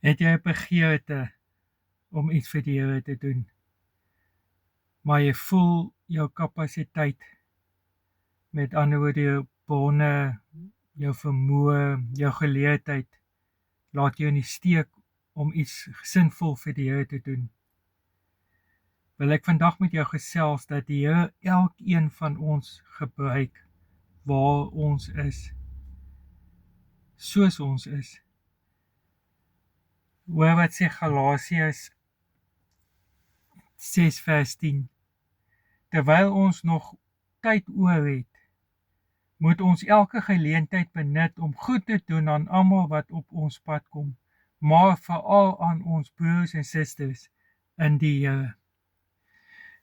Het jy 'n begeerte om iets vir die Here te doen, maar jy voel jou kapasiteit, met ander woorde jou bronne, jou vermoë, jou geleerdheid, laat jou in die steek om iets sinvol vir die Here te doen. Wil ek vandag met jou gesels dat die Here elkeen van ons gebruik waar ons is, soos ons is. Hoor wat sê Galasiërs 6 vers 10. Terwyl ons nog tyd oor het, moet ons elke geleentheid benut om goed te doen aan almal wat op ons pad kom, maar veral aan ons broers en susters in die Here.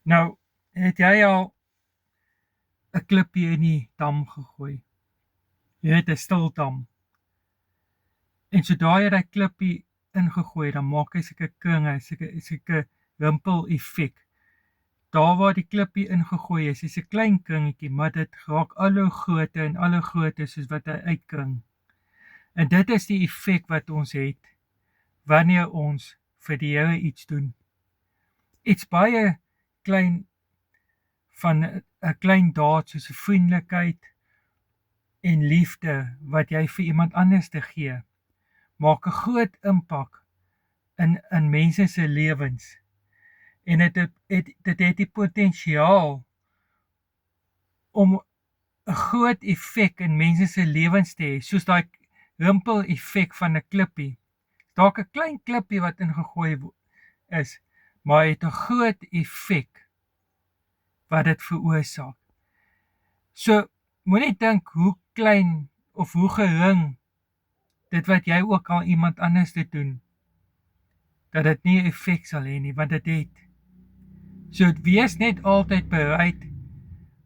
Nou, het jy al 'n klippie in die dam gegooi? Jy het 'n stiltam. En sodra jy daai klippie ingegooi, dan maak hy sulke kringe, sulke rimpel effek. Daar waar die klippie ingegooi is 'n klein kringetjie, maar dit raak al hoe groter en al hoe groter soos wat hy uitkring. En dit is die effek wat ons het wanneer ons vir die Here iets doen. Iets baie klein van 'n klein daad soos 'n vriendelikheid en liefde wat jy vir iemand anders te gee, maak 'n groot impak in mense se lewens. En dit het die potensiaal om 'n groot effek in mense se lewens te hê, soos daai rimpel effek van 'n klippie. Dalk 'n klein klippie wat ingegooi is, maar het 'n groot effek wat dit veroorsaak. So, moenie dink hoe klein of hoe gering dit wat jy ook al iemand anders te doen, dat dit nie 'n effek sal hê nie, want dit het. So, wees net altyd bereid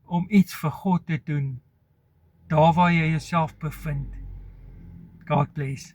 om iets vir God te doen, daar waar jy jouself bevind. God bless.